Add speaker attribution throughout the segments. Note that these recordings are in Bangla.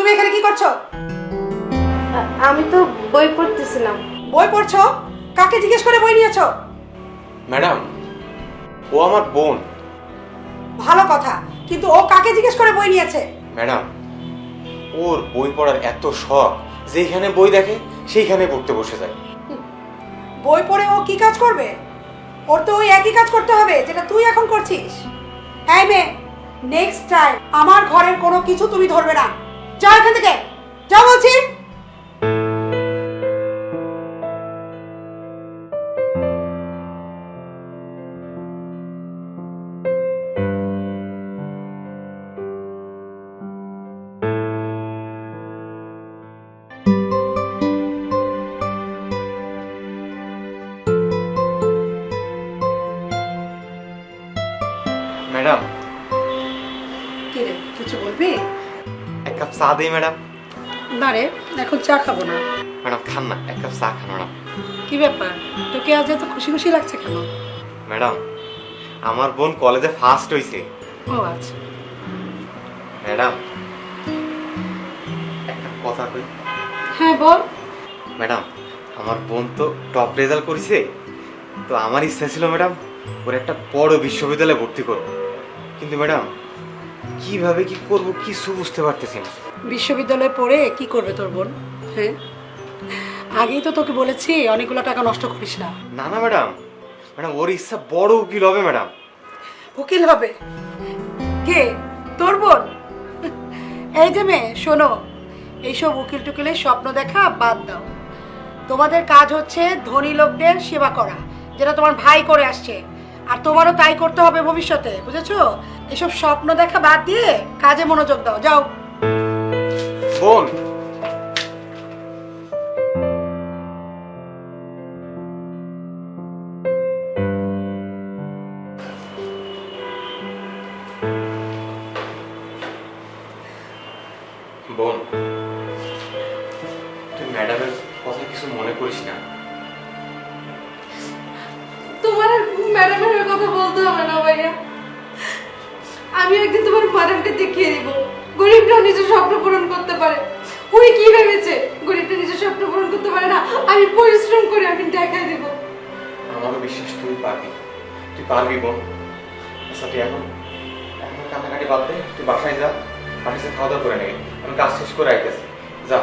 Speaker 1: তুমি এখানে কি করছো?
Speaker 2: আমি তো বই পড়তেছিলাম।
Speaker 1: বই পড়ছো? কাকে জিজ্ঞেস করে বই নিয়েছো?
Speaker 3: ম্যাডাম, ও আমার বোন।
Speaker 1: ভালো কথা, কিন্তু ও কাকে জিজ্ঞেস করে বই নিয়েছে?
Speaker 3: ম্যাডাম, ওর বই পড়ার এত শখ, যেখানে বই দেখে সেইখানে পড়তে বসে যায়।
Speaker 1: বই পড়ে ও কি কাজ করবে? ওর তো ওই একই কাজ করতে হবে যেটা তুই এখন করছিস। হ্যাঁ মেয়ে, নেক্সট টাইম আমার ঘরের কোনো কিছু তুমি ধরবে না। যাও এখান থেকে, যাও বলছি।
Speaker 3: ম্যাডাম,
Speaker 1: কি রে, কিছু বলবি?
Speaker 3: এক কাপ চা দিই ম্যাডাম।
Speaker 1: না রে, এখন চা খাবো না।
Speaker 3: ম্যাডাম খান না, এক কাপ চা খান ম্যাডাম।
Speaker 1: কি ব্যাপার, তোকে আজ এত খুশি খুশি লাগছে কেন?
Speaker 3: ম্যাডাম, আমার বোন কলেজে ফার্স্ট হয়েছে।
Speaker 1: ও আচ্ছা।
Speaker 3: ম্যাডাম, একটা কথা কই।
Speaker 1: হ্যাঁ বল।
Speaker 3: ম্যাডাম, আমার বোন তো টপ রেজাল্ট করেছে, তো আমার ইচ্ছা ছিল ম্যাডাম ওর একটা বড় বিশ্ববিদ্যালয়ে ভর্তি করব, কিন্তু ম্যাডাম কিভাবে কি করব কিছু বুঝতে পারতেছি না।
Speaker 1: বিশ্ববিদ্যালয়ে পড়ে কি করবে তোর বোন? হ্যাঁ, আগেই তো তোকে বলেছি অনেকগুলো টাকা নষ্ট করিস না।
Speaker 3: না না ম্যাডাম, ম্যাডাম ওর ইচ্ছা বড় উকিল হবে ম্যাডাম।
Speaker 1: উকিল হবে? কে, তোর বোন? এই যে মেয়ে শোনো, এইসব উকিল টুকিলের স্বপ্ন দেখা বাদ দাও। তোমাদের কাজ হচ্ছে ধনী লোকদের সেবা করা, যেটা তোমার ভাই করে আসছে, আর তোমারও তাই করতে হবে ভবিষ্যতে, বুঝেছো? এসব স্বপ্ন দেখা বাদ দিয়ে কাজে মনোযোগ দাও, যাও।
Speaker 3: বোন, বোন, তুই ম্যাডামের কথা কিছু মনে করিস না।
Speaker 2: তোমার ম্যাডামের কথা বলতে হবে না ভাইয়া। আমি একদিন তোমার ম্যাডামকে দেখিয়ে দিব, গরিবটাও নিজের স্বপ্ন পূরণ করতে পারে। উনি কি ভেবেছে গরিবটা নিজের স্বপ্ন পূরণ করতে পারে না? আমি পরিশ্রম করে আমি দেখাই দিব।
Speaker 3: আমারও বিশ্বাস তুই পারবি, তুই পারবি বোন। আচ্ছা তুই এখন এখন কাটাকাটি বাদ দে, তুই বাসায় যা, বাসায় খাওয়া দাওয়া করে নেবে, আমি কাজ শেষ করে আইতেছি, যা।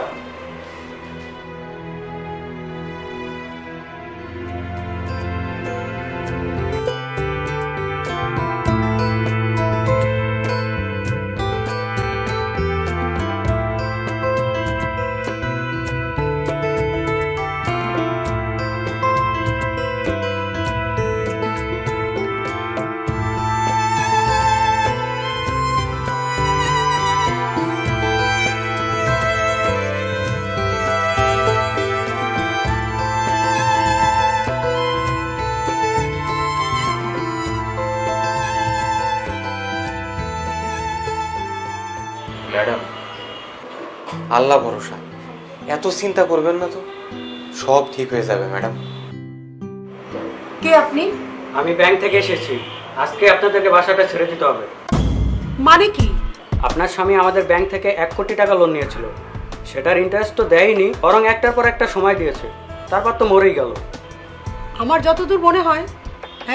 Speaker 3: ম্যাডাম, আল্লাহ ভরসা, এত চিন্তা করবেন না তো, সব ঠিক হয়ে যাবে ম্যাডাম।
Speaker 1: কে আপনি?
Speaker 4: আমি ব্যাংক থেকে এসেছি। আজকে আপনাদেরকে বাসাটা ছেড়ে দিতে হবে।
Speaker 1: মানে কি?
Speaker 4: আপনার স্বামী আমাদের ব্যাংক থেকে 1 কোটি টাকা লোন নিয়েছিল, সেটার ইন্টারেস্ট তো দেয়নি, বরং একটার পর একটা সময় দিয়েছে, তারপর তো মরেই গেল।
Speaker 1: আমার যতদূর মনে হয়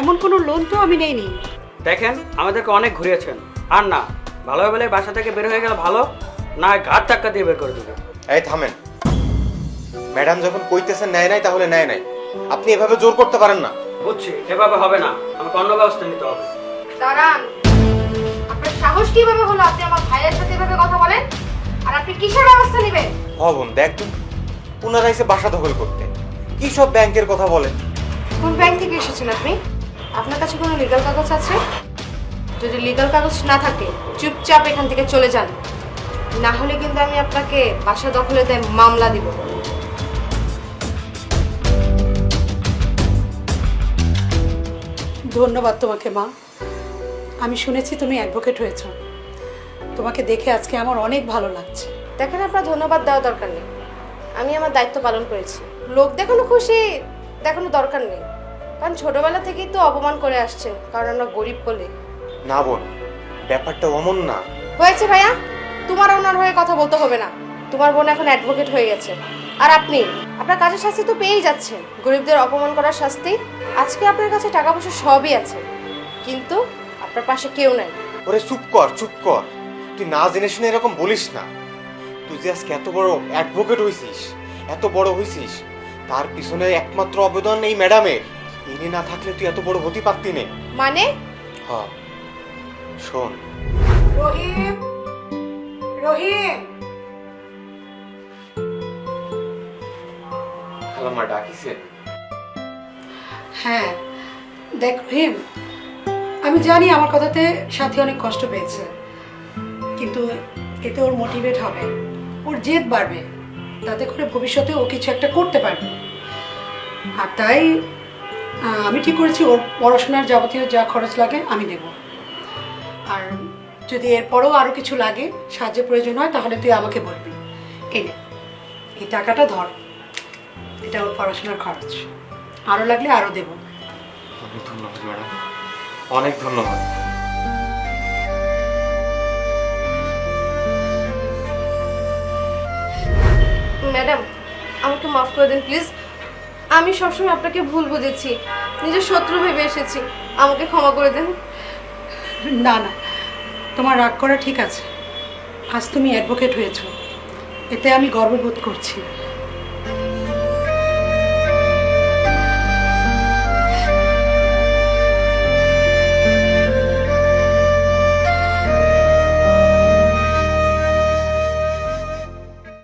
Speaker 1: এমন কোনো লোন তো আমি নেইনি।
Speaker 4: দেখেন, আমাদেরকে অনেক ঘুরিয়েছেন, আর না ভালো বলে বাসা থেকে বের হয়ে গেলে ভালো, না ঘাট ধাক্কা দিয়ে বের করে দেবে।
Speaker 3: এই থামেন, ম্যাডাম যখন কইতেছেন নেয় নাই তাহলে নেয় নাই, আপনি এভাবে জোর করতে পারেন না।
Speaker 4: বুঝছি, এভাবে হবে না, আমাকে অন্য ব্যবস্থা নিতে হবে।
Speaker 2: দাঁড়ান, আপনার সাহস কিভাবে হলো আপনি আমার ভাইয়ের সাথে এভাবে কথা বলেন? আর আপনি কিসের ব্যবস্থা নেবেন?
Speaker 3: বোন দেখ তো, ওনারা এসে বাসা দখল করতে, কি সব ব্যাংকের কথা বলেন।
Speaker 2: কোন ব্যাংক থেকে এসেছেন আপনি? আপনার কাছে কোনো লিগ্যাল কাগজ আছে? যদি লিগ্যাল কাগজ না থাকে চুপচাপ এখান থেকে চলে যান, না হলে কিন্তু আমি আপনাকে বাসা দখলে দেয় মামলা দিব।
Speaker 1: ধন্যবাদ তোমাকে মা। আমি শুনেছি তুমি অ্যাডভোকেট হয়েছো, তোমাকে দেখে আজকে আমার অনেক ভালো লাগছে।
Speaker 2: দেখেন, আপনার ধন্যবাদ দেওয়া দরকার নেই, আমি আমার দায়িত্ব পালন করেছি। লোক দেখানো খুশি দেখানো দরকার নেই, কারণ ছোটবেলা থেকেই তো অপমান করে আসছেন, কারণ আমরা গরিব বলে।
Speaker 3: না বোন, ব্যাপারটা অমন না।
Speaker 2: হয়েছে ভাইয়া, তোমার ওনার হয়ে কথা বলতে হবে না। তোমার বোন এখন অ্যাডভোকেট হয়ে গেছে, আর আপনি আপনার কাজের শাস্তি তো পেয়েই যাচ্ছেন। গরিবদের অপমান করার শাস্তি। আজকে আপনার কাছে টাকা পয়সা সবই আছে, কিন্তু আপনার পাশে কেউ নাই।
Speaker 3: ওরে চুপ কর চুপ কর, তুই না জেনে শুনে এরকম বলিস না। তুই যে আজকে এত বড় অ্যাডভোকেট হইছিস, এত বড় হইছিস, তার পিছনে একমাত্র অবদান এই ম্যাডামের। ইনি না থাকলে তুই এত বড় হতে পারতি না।
Speaker 2: মানে?
Speaker 3: হ্যাঁ শোন,
Speaker 1: রহিম, রহিম,
Speaker 3: খালাম্মা ডাকিছে।
Speaker 1: হ্যাঁ দেখ রহিম, আমি জানি আমার কথাতে সাথী অনেক কষ্ট পেয়েছে, কিন্তু এতে ওর মোটিভেট হবে, ওর জেদ বাড়বে, তাতে করে ভবিষ্যতে ও কিছু একটা করতে পারবে। আর তাই আমি ঠিক করেছি ওর পড়াশোনার যাবতীয় যা খরচ লাগে আমি দেব। আর যদি এরপরও আরও কিছু লাগে, সাহায্যের প্রয়োজন হয়, তাহলে তুই আমাকে বলবি। এই নে, এই টাকাটা ধর, এটা ওর পড়াশোনার খরচ, আরও লাগলে আরও দেবো।
Speaker 3: অনেক ধন্যবাদ ম্যাডাম, অনেক ধন্যবাদ।
Speaker 2: ম্যাডাম, আমাকে মাফ করে দিন প্লিজ। আমি সবসময় আপনাকে ভুল বুঝেছি, নিজের শত্রু ভেবে এসেছি। আমাকে ক্ষমা করে দেন।
Speaker 1: না না, তোমার রাগ করা ঠিক আছে। আজ তুমি অ্যাডভোকেট হয়েছো, এতে আমি গর্ববোধ করছি।